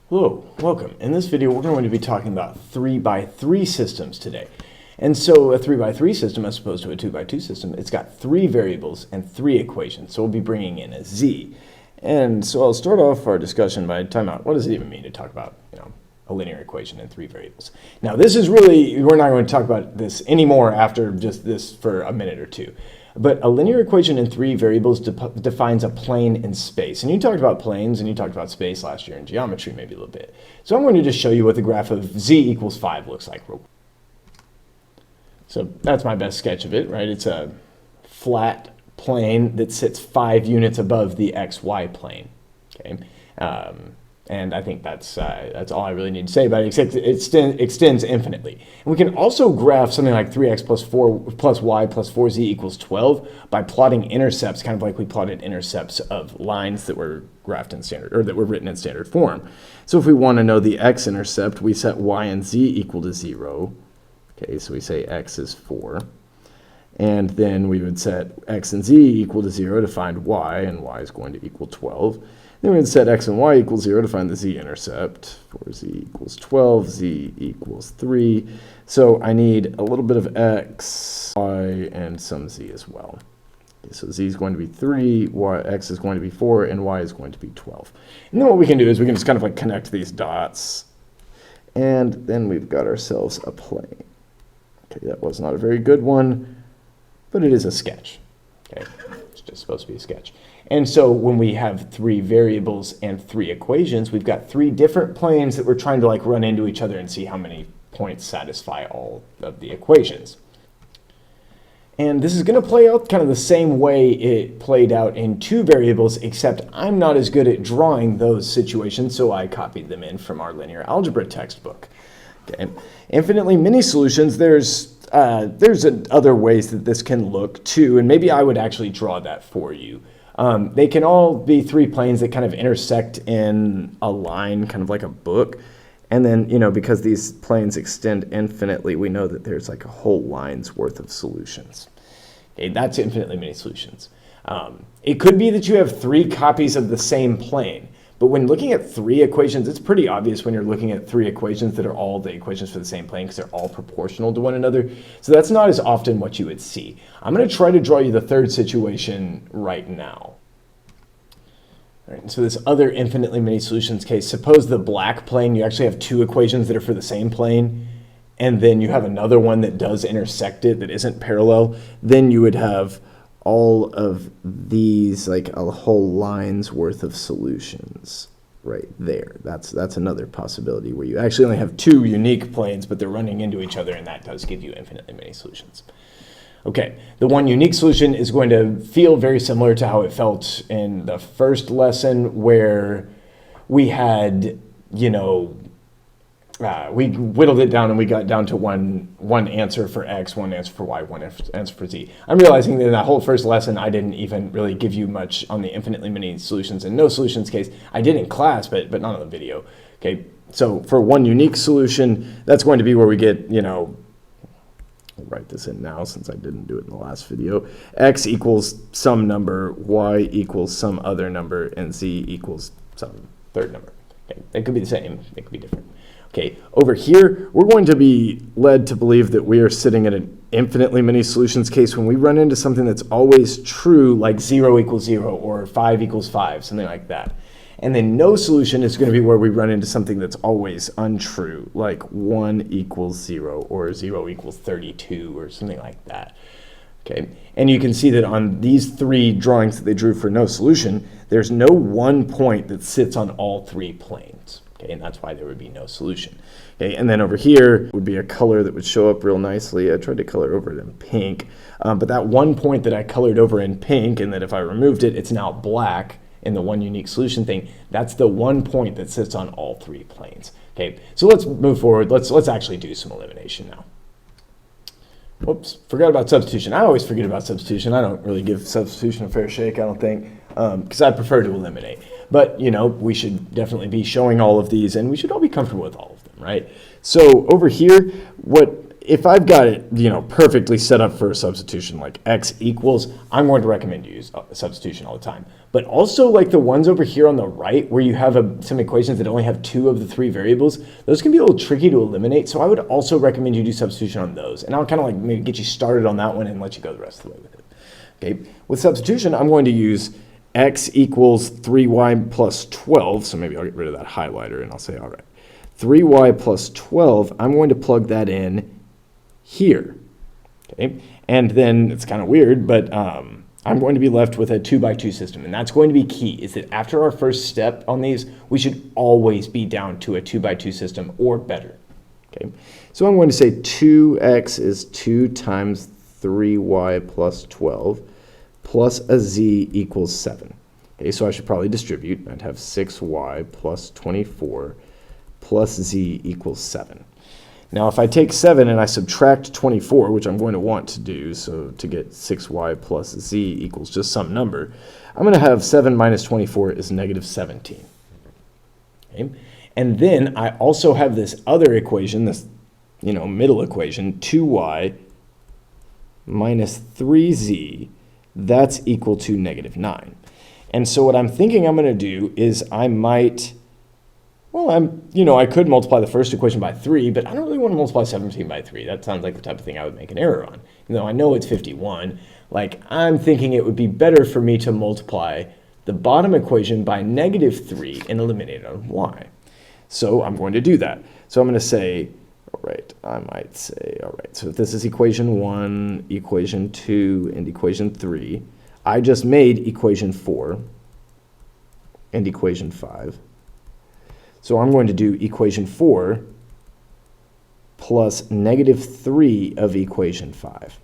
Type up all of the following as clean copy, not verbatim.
Hello, welcome. In this video, we're going to be talking about 3x3 systems today. And so a 3x3 system, as opposed to a 2x2 system, it's got 3 variables and 3 equations. So we'll be bringing in a z. And so I'll start off our discussion by time out. What does it even mean to talk about, a linear equation and 3 variables? Now, this is really, we're not going to talk about this anymore after just this for a minute or two. But a linear equation in 3 variables defines a plane in space. And you talked about planes and you talked about space last year in geometry maybe a little bit. So I'm going to just show you what the graph of z equals 5 looks like. So that's my best sketch of it, right? It's a flat plane that sits 5 units above the xy plane, okay? And I think that's all I really need to say about it, except it extends infinitely. And we can also graph something like 3x plus y plus 4z equals 12 by plotting intercepts, kind of like we plotted intercepts of lines that were graphed in standard, or that were written in standard form. So if we want to know the x-intercept, we set y and z equal to 0. Okay, so we say x is 4. And then we would set x and z equal to 0 to find y, and y is going to equal 12. Then we would set x and y equals 0 to find the z-intercept. 4z equals 12, z equals 3. So I need a little bit of x, y, and some z as well. Okay, so z is going to be 3, x is going to be 4, and y is going to be 12. And then what we can do is we can just kind of like connect these dots. And then we've got ourselves a plane. Okay, that was not a very good one, but it is a sketch. Okay, it's just supposed to be a sketch. And so when we have 3 variables and 3 equations, we've got 3 different planes that we're trying to like run into each other and see how many points satisfy all of the equations. And this is going to play out kind of the same way it played out in 2 variables, except I'm not as good at drawing those situations, so I copied them in from our linear algebra textbook. Okay. Infinitely many solutions, there's other ways that this can look too, and maybe I would actually draw that for you. They can all be 3 planes that kind of intersect in a line, kind of like a book. And then, because these planes extend infinitely, we know that there's like a whole line's worth of solutions. Okay, that's infinitely many solutions. It could be that you have 3 copies of the same plane. But when looking at 3 equations, it's pretty obvious when you're looking at 3 equations that are all the equations for the same plane because they're all proportional to one another. So that's not as often what you would see. I'm going to try to draw you the 3rd situation right now. All right, so this other infinitely many solutions case, suppose the black plane, you actually have 2 equations that are for the same plane, and then you have another one that does intersect it that isn't parallel. Then you would have all of these, like a whole line's worth of solutions right there. That's another possibility where you actually only have 2 unique planes, but they're running into each other, and that does give you infinitely many solutions. Okay, the one unique solution is going to feel very similar to how it felt in the first lesson where we had, we whittled it down and we got down to one answer for x, one answer for y, one answer for z. I'm realizing that in that whole first lesson, I didn't even really give you much on the infinitely many solutions and no solutions case. I did in class, but not on the video. Okay, so for one unique solution, that's going to be where we get, I'll write this in now since I didn't do it in the last video. X equals some number, y equals some other number, and z equals some third number. Okay, they could be the same, they could be different. Okay, over here, we're going to be led to believe that we are sitting in an infinitely many solutions case when we run into something that's always true, like 0 equals 0 or 5 equals 5, something like that. And then no solution is going to be where we run into something that's always untrue, like 1 equals 0 or 0 equals 32 or something like that. Okay, and you can see that on these 3 drawings that they drew for no solution, there's no one point that sits on all 3 planes. Okay, and that's why there would be no solution. Okay, and then over here would be a color that would show up real nicely. I tried to color over it in pink, but that one point that I colored over in pink, and that if I removed it, it's now black in the one unique solution thing, that's the one point that sits on all 3 planes. Okay, so let's move forward. Let's actually do some elimination now. Whoops, forgot about substitution. I always forget about substitution. I don't really give substitution a fair shake, I don't think, because I prefer to eliminate. But, we should definitely be showing all of these, and we should all be comfortable with all of them, right? So over here, what if I've got it, perfectly set up for a substitution, like x equals, I'm going to recommend you use substitution all the time. But also like the ones over here on the right where you have some equations that only have 2 of the 3 variables, those can be a little tricky to eliminate. So I would also recommend you do substitution on those. And I'll kind of like maybe get you started on that one and let you go the rest of the way with it. Okay, with substitution, I'm going to use x equals 3y plus 12. So maybe I'll get rid of that highlighter and I'll say, all right, 3y plus 12, I'm going to plug that in here, okay? And then it's kind of weird, but I'm going to be left with a 2x2 system, and that's going to be key, is that after our first step on these, we should always be down to a 2x2 system or better, okay? So I'm going to say 2x is 2 times 3y plus 12 plus a z equals 7. Okay, so I should probably distribute. I'd have 6y plus 24 plus z equals 7. Now, if I take 7 and I subtract 24, which I'm going to want to do, so to get 6y plus z equals just some number, I'm going to have 7 minus 24 is negative 17. Okay? And then I also have this other equation, this middle equation, 2y minus 3z, that's equal to negative 9. And so what I'm thinking I'm going to do is I might... Well, I could multiply the first equation by 3, but I don't really want to multiply 17 by 3. That sounds like the type of thing I would make an error on. Even though I know it's 51, like I'm thinking it would be better for me to multiply the bottom equation by negative 3 and eliminate it on y. So I'm going to do that. So I'm going to say, all right, I might say, all right, so if this is equation 1, equation 2, and equation 3, I just made equation 4 and equation 5. So I'm going to do equation 4 plus negative 3 of equation 5.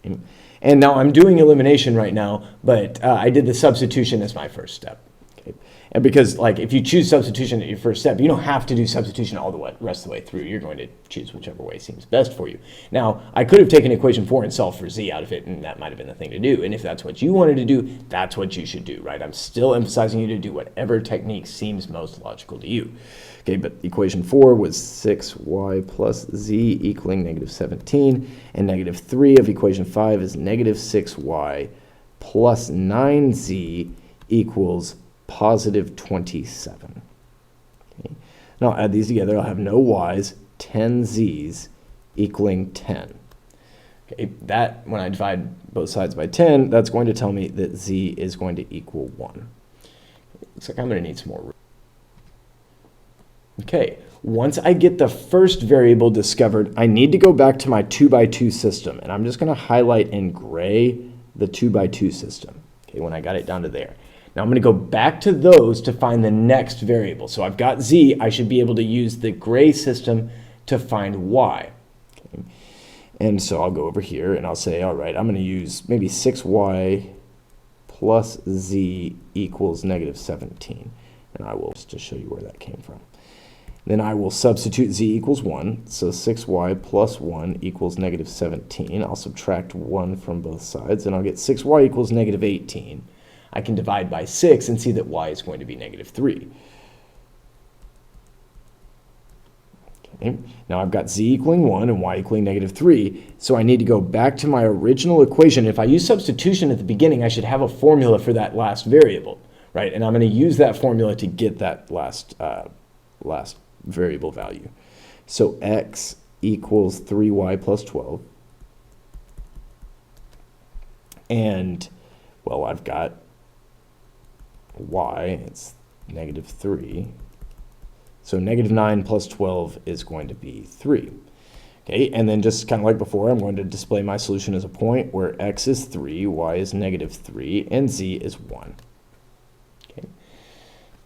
Okay. And now I'm doing elimination right now, but I did the substitution as my first step. Okay. And because like if you choose substitution at your first step, you don't have to do substitution all the rest of the way through. You're going to choose whichever way seems best for you. Now, I could have taken equation 4 and solved for z out of it, and that might have been the thing to do. And if that's what you wanted to do, that's what you should do, right? I'm still emphasizing you to do whatever technique seems most logical to you. Okay, but equation 4 was 6y plus z equaling negative 17, and negative 3 of equation 5 is negative 6y plus 9z equals positive 27. Okay. Now I'll add these together. I'll have no y's, 10 z's equaling 10. Okay, that, when I divide both sides by 10, that's going to tell me that z is going to equal 1. Looks like I'm going to need some more room. Okay, once I get the first variable discovered, I need to go back to my 2x2 system, and I'm just going to highlight in gray the 2x2 system, okay, when I got it down to there. Now I'm going to go back to those to find the next variable. So I've got z, I should be able to use the gray system to find y. Okay. And so I'll go over here and I'll say, all right, I'm going to use maybe 6y plus z equals negative 17. And I will, just to show you where that came from. Then I will substitute z equals 1. So 6y plus 1 equals negative 17. I'll subtract 1 from both sides, and I'll get 6y equals negative 18. I can divide by 6 and see that y is going to be negative 3. Okay. Now I've got z equaling 1 and y equaling negative 3, so I need to go back to my original equation. If I use substitution at the beginning, I should have a formula for that last variable, right? And I'm going to use that formula to get that last variable value. So x equals 3y plus 12. And, well, I've got y, it's negative 3. So negative 9 plus 12 is going to be 3. Okay, and then just kind of like before, I'm going to display my solution as a point where x is 3, y is negative 3, and z is 1. Okay.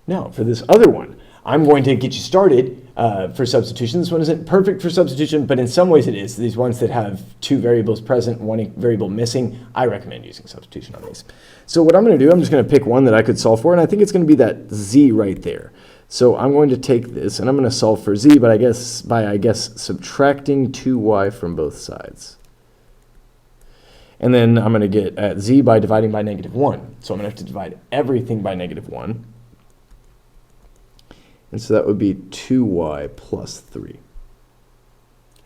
Now, for this other one, I'm going to get you started for substitution. This one isn't perfect for substitution, but in some ways it is. These ones that have 2 variables present, 1 variable missing, I recommend using substitution on these. So what I'm going to do, I'm just going to pick one that I could solve for, and I think it's going to be that z right there. So I'm going to take this, and I'm going to solve for z, but I guess subtracting 2y from both sides. And then I'm going to get at z by dividing by negative 1. So I'm going to have to divide everything by negative 1. And so that would be 2y plus 3.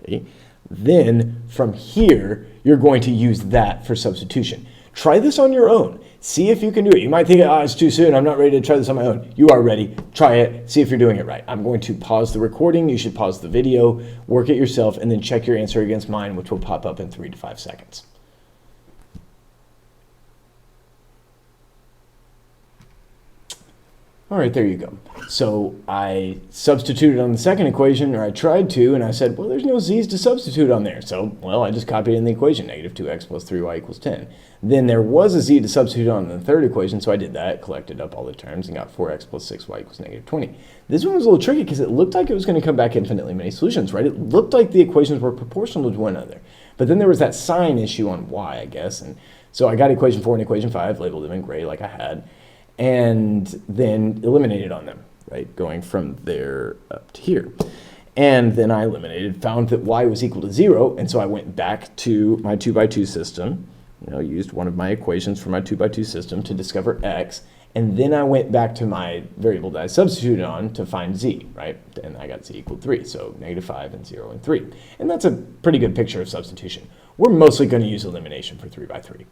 Okay? Then from here, you're going to use that for substitution. Try this on your own. See if you can do it. You might think, it's too soon. I'm not ready to try this on my own. You are ready. Try it. See if you're doing it right. I'm going to pause the recording. You should pause the video, work it yourself, and then check your answer against mine, which will pop up in 3 to 5 seconds. All right, there you go. So I substituted on the second equation, or I tried to, and I said, well, there's no z's to substitute on there. So, well, I just copied in the equation, negative 2x plus 3y equals 10. Then there was a z to substitute on the third equation, so I did that, collected up all the terms, and got 4x plus 6y equals negative 20. This one was a little tricky because it looked like it was going to come back infinitely many solutions, right? It looked like the equations were proportional to one another. But then there was that sign issue on y, I guess. And so I got equation 4 and equation 5, labeled them in gray like I had, and then eliminated on them, right, going from there up to here. And then I eliminated, found that y was equal to 0, and so I went back to my 2 by 2 system, used one of my equations for my 2 by 2 system to discover x, and then I went back to my variable that I substituted on to find z, right, and I got z equal 3, so negative 5 and 0 and 3. And that's a pretty good picture of substitution. We're mostly going to use elimination for 3 by 3.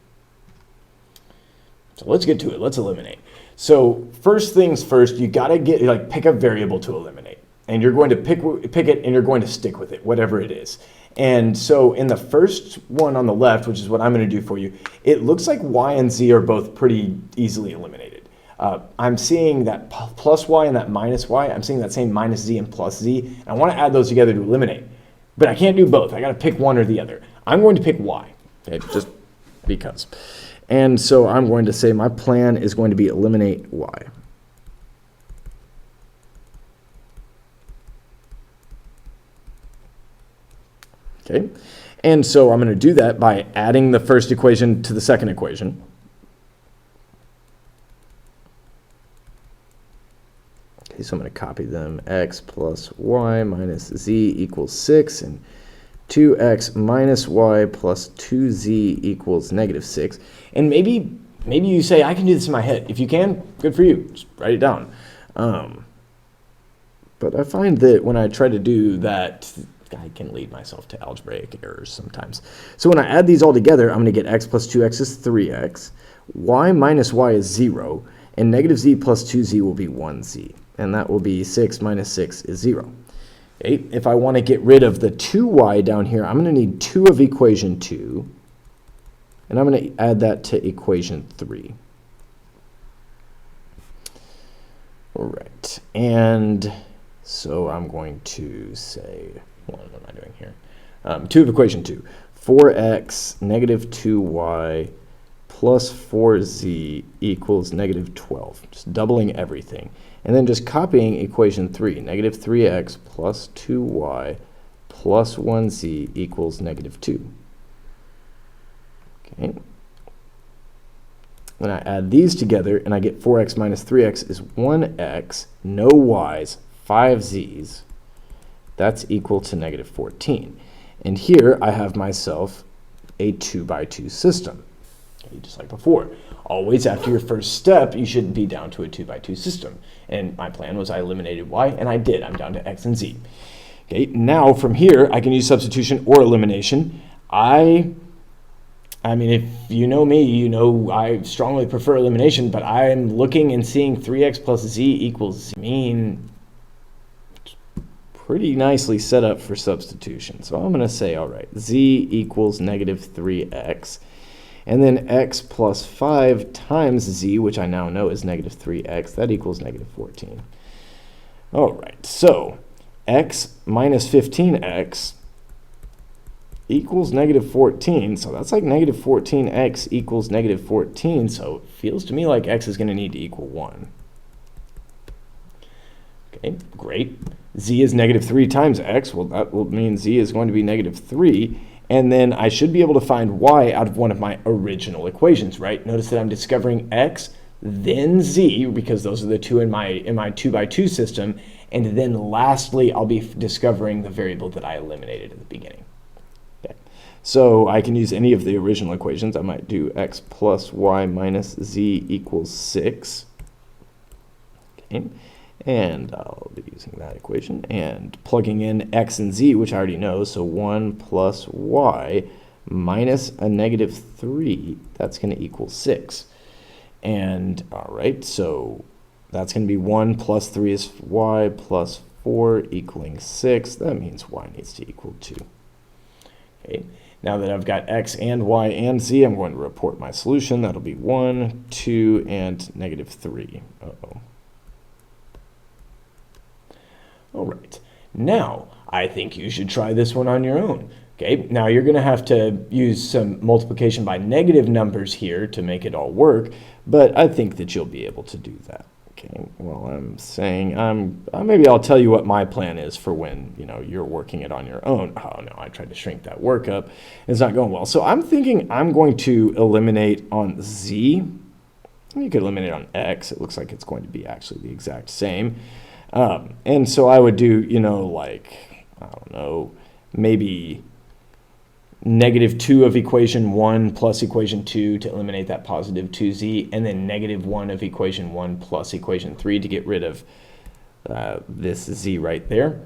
So let's get to it. Let's eliminate. So first things first, you got to pick a variable to eliminate. And you're going to pick it and you're going to stick with it, whatever it is. And so in the first one on the left, which is what I'm going to do for you, it looks like y and z are both pretty easily eliminated. I'm seeing that plus y and that minus y. I'm seeing that same minus z and plus z. And I want to add those together to eliminate. But I can't do both. I got to pick one or the other. I'm going to pick y, okay, just because. And so I'm going to say my plan is going to be eliminate y. Okay, and so I'm going to do that by adding the first equation to the second equation. Okay, so I'm going to copy them. X plus y minus z equals 6, and 2x minus y plus 2z equals negative 6. And maybe you say, I can do this in my head. If you can, good for you. Just write it down. But I find that when I try to do that, I can lead myself to algebraic errors sometimes. So when I add these all together, I'm going to get x plus 2x is 3x, y minus y is 0, and negative z plus 2z will be 1z. And that will be 6 minus 6 is 0. Okay, if I want to get rid of the 2y down here, I'm going to need 2 of equation 2, and I'm going to add that to equation 3. All right, and so I'm going to say, what am I doing here? 2 of equation 2, 4x negative 2y plus 4z equals negative 12, just doubling everything. And then just copying equation 3, negative 3x plus 2y plus 1z equals negative 2. Okay. When I add these together and I get 4x minus 3x is 1x, no y's, 5 z's. That's equal to negative 14. And here I have myself a 2 by 2 system. Okay, just like before. Always after your first step, you should be down to a 2 by 2 system. And my plan was I eliminated y, and I did. I'm down to x and z. Okay, now from here, I can use substitution or elimination. I mean, if you know me, you know I strongly prefer elimination, but I'm looking and seeing 3x plus z equals z. I mean, pretty nicely set up for substitution. So I'm going to say, all right, z equals negative 3x. And then x plus 5 times z, which I now know is negative 3x, that equals negative 14. All right, so x minus 15x equals negative 14. So that's like negative 14x equals negative 14. So it feels to me like x is going to need to equal 1. Okay, great. Z is negative 3 times x. Well, that will mean z is going to be negative 3. And then I should be able to find y out of one of my original equations, right? Notice that I'm discovering x, then z, because those are the two in my 2 by 2 system. And then lastly, I'll be discovering the variable that I eliminated at the beginning. Okay. So I can use any of the original equations. I might do x plus y minus z equals 6. Okay. And I'll be using that equation and plugging in x and z, which I already know. So 1 plus y minus a negative 3, that's going to equal 6. And all right, so that's going to be 1 plus 3 is y plus 4 equaling 6. That means y needs to equal 2. Okay, now that I've got x and y and z, I'm going to report my solution. That'll be 1, 2, and negative 3. Uh-oh. All right, now I think you should try this one on your own. Okay, now you're going to have to use some multiplication by negative numbers here to make it all work, but I think that you'll be able to do that. Okay, well, I'm saying maybe I'll tell you what my plan is for when you're working it on your own. Oh no, I tried to shrink that work up. It's not going well. So I'm thinking I'm going to eliminate on z. You could eliminate on x. It looks like it's going to be actually the exact same. And so I would do, like, I don't know, maybe negative 2 of equation 1 plus equation 2 to eliminate that positive 2z, and then negative 1 of equation 1 plus equation 3 to get rid of this z right there.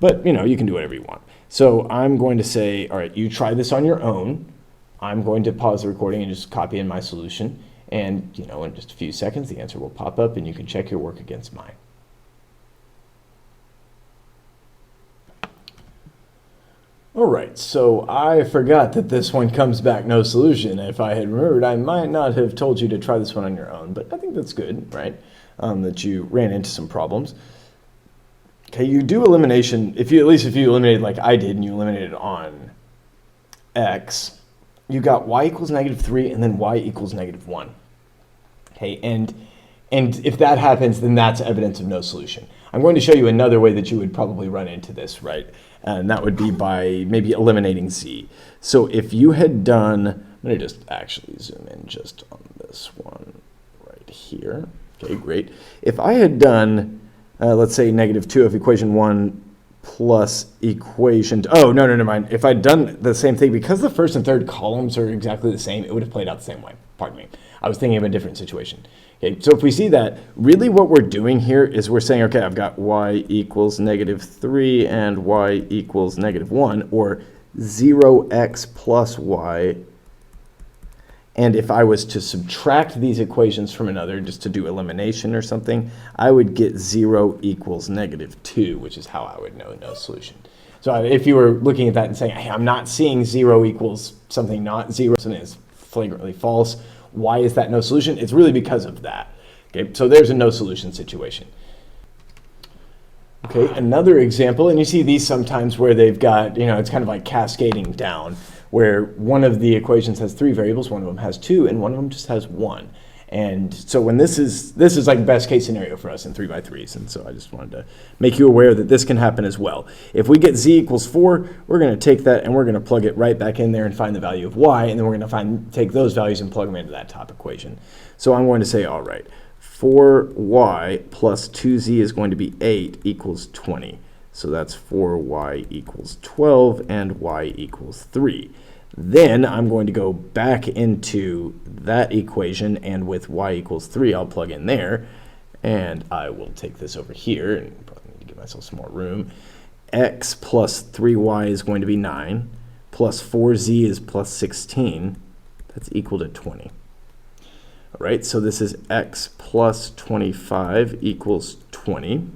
But, you can do whatever you want. So I'm going to say, all right, you try this on your own. I'm going to pause the recording and just copy in my solution. And, in just a few seconds, the answer will pop up, and you can check your work against mine. All right, so I forgot that this one comes back no solution. If I had remembered, I might not have told you to try this one on your own, but I think that's good, right? That you ran into some problems. Okay, you do elimination, at least if you eliminated like I did and you eliminated on x, you got y equals negative 3 and then y equals negative 1. Okay, and if that happens, then that's evidence of no solution. I'm going to show you another way that you would probably run into this, right? And that would be by maybe eliminating z. So if you had done, I'm going to just actually zoom in just on this one right here. Okay, great. If I had done, let's say, negative 2 of equation 1 plus equation, oh, no, never mind. If I'd done the same thing, because the first and third columns are exactly the same, it would have played out the same way. Pardon me. I was thinking of a different situation. Okay, so if we see that, really what we're doing here is we're saying, okay, I've got y equals negative 3 and y equals negative 1, or 0x plus y. And if I was to subtract these equations from another, just to do elimination or something, I would get 0 equals negative 2, which is how I would know no solution. So if you were looking at that and saying, hey, I'm not seeing 0 equals something not 0, something is flagrantly false, why is that no solution? It's really because of that. Okay, so there's a no solution situation. Okay, another example, and you see these sometimes where they've got, it's kind of like cascading down, where one of the equations has 3 variables, one of them has 2, and one of them just has 1. And so when this is like best case scenario for us in 3x3s, and so I just wanted to make you aware that this can happen as well. If we get z equals 4, we're going to take that and we're going to plug it right back in there and find the value of y, and then we're going to take those values and plug them into that top equation. So I'm going to say, all right, 4y plus 2z is going to be 8 equals 20. So that's 4y equals 12 and y equals 3. Then I'm going to go back into that equation, and with y equals 3, I'll plug in there, and I will take this over here, and probably need to give myself some more room. X plus 3y is going to be 9, plus 4z is plus 16. That's equal to 20. All right, so this is x plus 25 equals 20.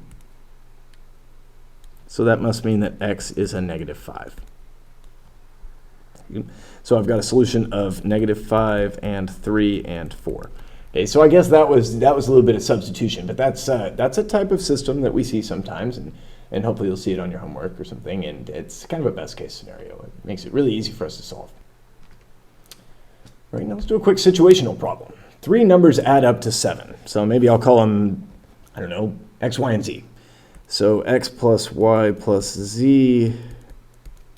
So that must mean that x is a negative 5. So I've got a solution of negative 5 and 3 and 4. Okay, so I guess that was a little bit of substitution, but that's a type of system that we see sometimes, and hopefully you'll see it on your homework or something, and it's kind of a best case scenario. It makes it really easy for us to solve. All right, now let's do a quick situational problem. 3 numbers add up to 7. So maybe I'll call them, I don't know, x, y, and z. So x plus y plus z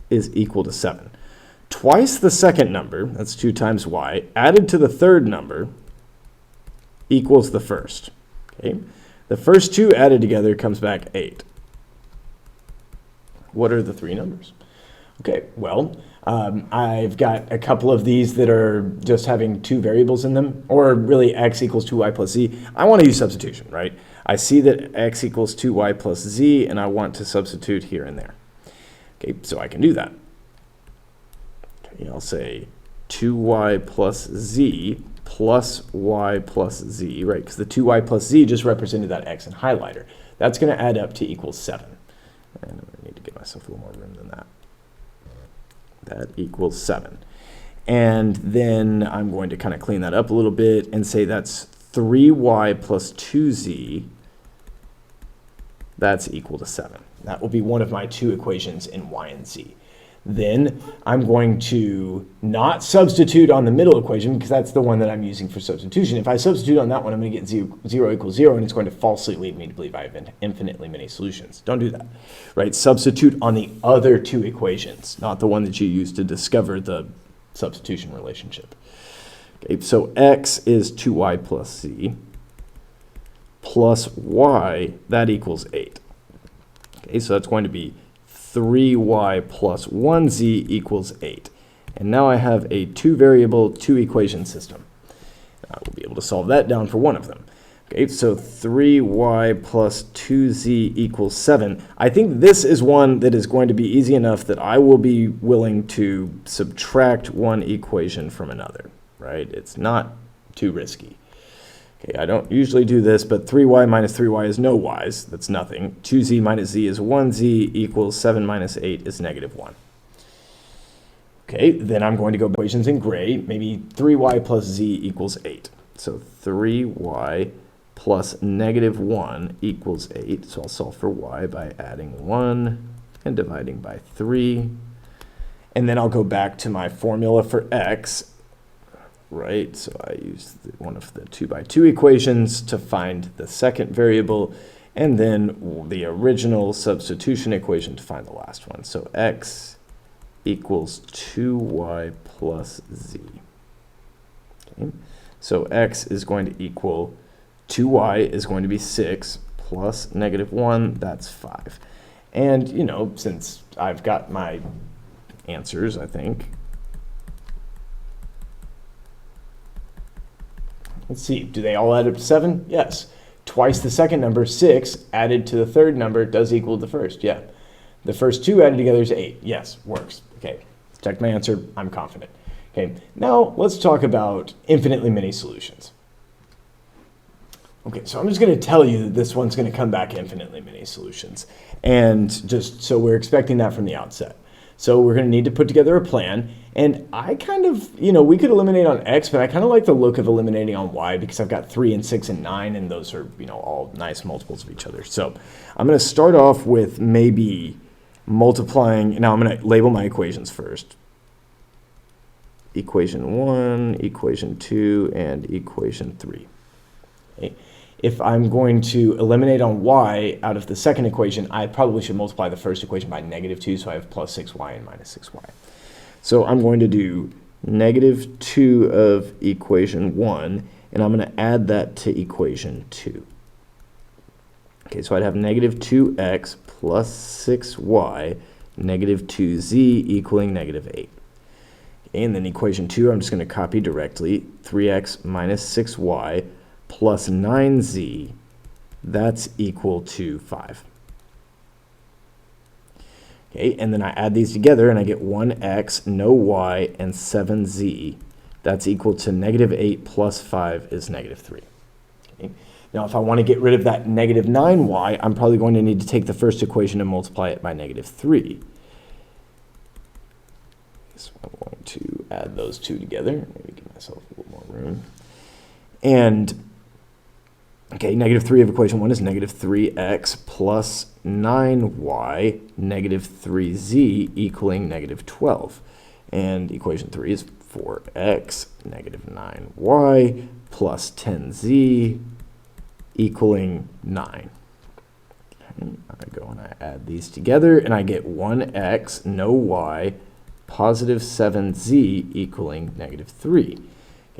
is equal to 7. Twice the second number, that's 2 times y, added to the third number equals the first. Okay? The first 2 added together comes back 8. What are the 3 numbers? Okay, well, I've got a couple of these that are just having two variables in them, or really x equals 2y plus z. I want to use substitution, right? I see that x equals 2y plus z, and I want to substitute here and there. Okay, so I can do that. Okay, I'll say 2y plus z plus y plus z, right? Because the 2y plus z just represented that x in highlighter. That's going to add up to equals 7. And I'm going to need to give myself a little more room than that. That equals 7. And then I'm going to kind of clean that up a little bit and say that's 3y plus 2z. That's equal to 7. That will be one of my two equations in y and z. Then I'm going to not substitute on the middle equation because that's the one that I'm using for substitution. If I substitute on that one, I'm going to get 0 equals 0, and it's going to falsely lead me to believe I have infinitely many solutions. Don't do that, right? Substitute on the other two equations, not the one that you use to discover the substitution relationship. Okay, so x is 2y plus z plus y, that equals 8. Okay, so that's going to be 3y plus 1z equals 8. And now I have a two-variable, two-equation system. I will be able to solve that down for one of them. Okay, so 3y plus 2z equals 7. I think this is one that is going to be easy enough that I will be willing to subtract one equation from another, right? It's not too risky. Okay, I don't usually do this, but 3y minus 3y is no y's. That's nothing. 2z minus z is 1z equals 7 minus 8 is negative 1. Okay, then I'm going to go equations in gray. Maybe 3y plus z equals 8. So 3y plus negative 1 equals 8. So I'll solve for y by adding 1 and dividing by 3. And then I'll go back to my formula for x. Right, so I used one of the 2 by 2 equations to find the second variable, and then the original substitution equation to find the last one. So x equals 2y plus z. Okay. So x is going to equal 2y is going to be 6 plus negative 1, that's 5. And, you know, since I've got my answers, I think, let's see, do they all add up to 7? Yes. Twice the second number, 6, added to the third number does equal the first. Yeah. The first two added together is 8. Yes, works. Okay, check my answer. I'm confident. Okay, now let's talk about infinitely many solutions. Okay, so I'm just going to tell you that this one's going to come back infinitely many solutions. And just so we're expecting that from the outset. So we're going to need to put together a plan. And I kind of, you know, we could eliminate on x, but I kind of like the look of eliminating on y because I've got 3 and 6 and 9, and those are, you know, all nice multiples of each other. So I'm going to start off with maybe multiplying. Now I'm going to label my equations first. Equation 1, equation 2, and equation 3. Okay. If I'm going to eliminate on y out of the second equation, I probably should multiply the first equation by negative 2, so I have plus 6y and minus 6y. So I'm going to do negative 2 of equation 1, and I'm going to add that to equation 2. Okay, so I'd have negative 2x plus 6y, negative 2z equaling negative 8. And then equation 2, I'm just going to copy directly, 3x minus 6y plus 9z, that's equal to 5. Okay, and then I add these together and I get 1x, no y, and 7z. That's equal to negative 8 plus 5 is negative 3. Okay. Now if I want to get rid of that negative 9y, I'm probably going to need to take the first equation and multiply it by negative 3. So I'm going to add those two together. Maybe give myself a little more room. And okay, negative 3 of equation 1 is negative 3x plus 9y, negative 3z equaling negative 12. And equation 3 is 4x, negative 9y plus 10z equaling 9. And I go and I add these together and I get 1x, no y, positive 7z equaling negative 3.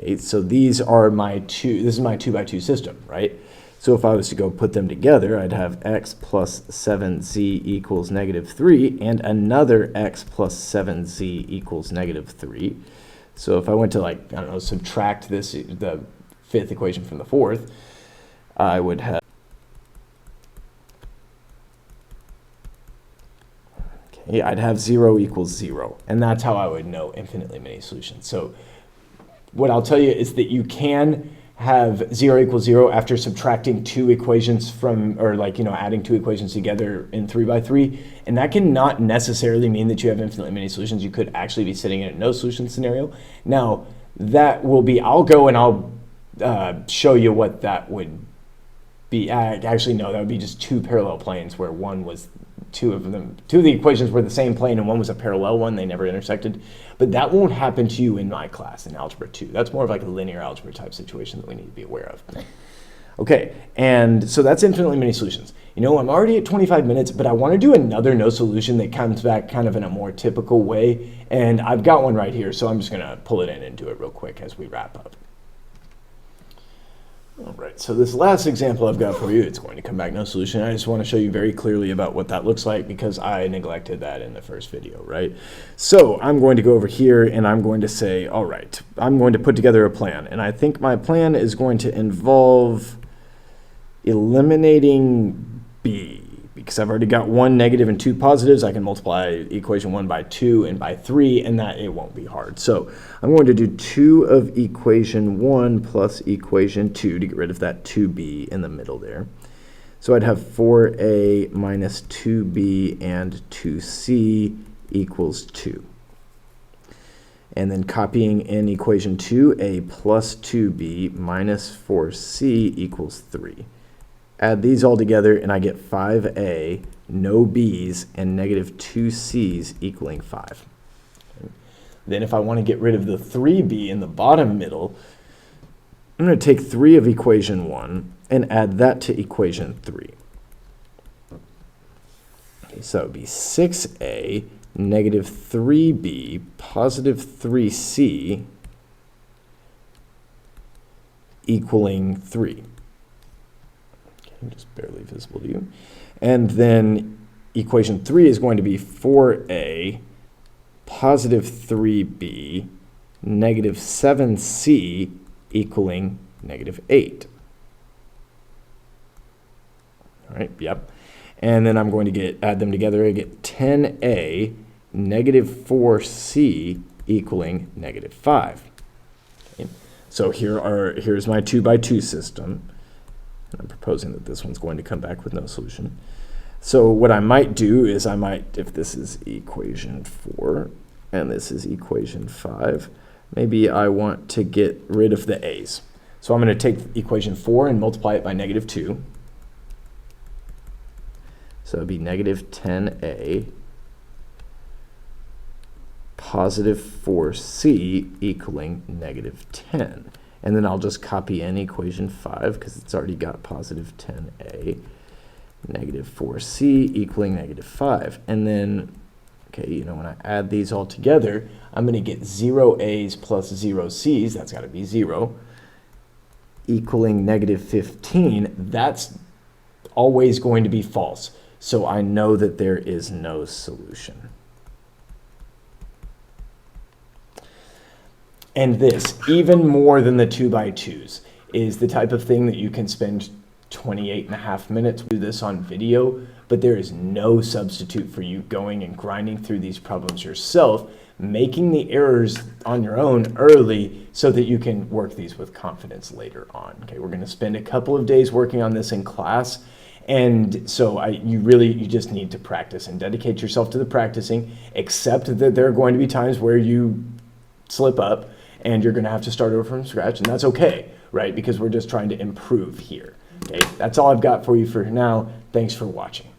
Okay, so these are my this is my 2 by 2 system, right? So if I was to go put them together, I'd have x plus 7z equals negative 3 and another x plus 7z equals negative 3. So if I went to, like, I don't know, subtract this, the fifth equation from the fourth, I would have, okay, I'd have 0 equals 0. And that's how I would know infinitely many solutions. So what I'll tell you is that you can have 0 equals 0 after subtracting two equations from, or, like, you know, adding two equations together in 3 by 3. And that cannot necessarily mean that you have infinitely many solutions. You could actually be sitting in a no solution scenario. Now, that will be, I'll go and I'll show you what that would be. Actually, no, that would be just two parallel planes where one was, two of the equations were the same plane and one was a parallel one. They never intersected. But that won't happen to you in my class in Algebra 2. That's more of like a linear algebra type situation that we need to be aware of. Okay, and so that's infinitely many solutions. You know, I'm already at 25 minutes, but I want to do another no solution that comes back kind of in a more typical way. And I've got one right here, so I'm just going to pull it in and do it real quick as we wrap up. All right, so this last example I've got for you, it's going to come back no solution. I just want to show you very clearly about what that looks like because I neglected that in the first video, right? So I'm going to go over here and I'm going to say, all right, I'm going to put together a plan. And I think my plan is going to involve eliminating b. Because I've already got one negative and two positives, I can multiply equation 1 by 2 and by 3, and that it won't be hard. So I'm going to do 2 of equation 1 plus equation 2 to get rid of that 2b in the middle there. So I'd have 4a minus 2b and 2c equals 2. And then copying in equation 2, a plus 2b minus 4c equals 3. Add these all together and I get 5a, no b's, and negative 2c's equaling 5. Okay. Then if I want to get rid of the 3b in the bottom middle, I'm going to take 3 of equation 1 and add that to equation 3. Okay, so it would be 6a, negative 3b, positive 3c equaling 3. Just barely visible to you. And then equation 3 is going to be 4a, positive 3b, negative 7c equaling negative 8. All right, yep. And then I'm going to add them together. I get 10a, negative 4c equaling negative 5. Okay. So here's my 2 by 2 system. I'm proposing that this one's going to come back with no solution. So what I might do is if this is equation 4 and this is equation 5, maybe I want to get rid of the a's. So I'm going to take equation 4 and multiply it by negative 2. So it would be negative 10a, positive 4c equaling negative 10. And then I'll just copy in equation 5 because it's already got positive 10a, negative 4c equaling negative 5. And then, okay, you know, when I add these all together, I'm going to get 0 a's plus 0 c's, that's got to be 0, equaling negative 15. That's always going to be false. So I know that there is no solution. And this, even more than the 2 by 2s, is the type of thing that you can spend 28.5 minutes do this on video, but there is no substitute for you going and grinding through these problems yourself, making the errors on your own early so that you can work these with confidence later on. Okay, we're going to spend a couple of days working on this in class, and so you just need to practice and dedicate yourself to the practicing, accept that there are going to be times where you slip up, and you're going to have to start over from scratch, and that's okay, right? Because we're just trying to improve here. Okay, that's all I've got for you for now. Thanks for watching.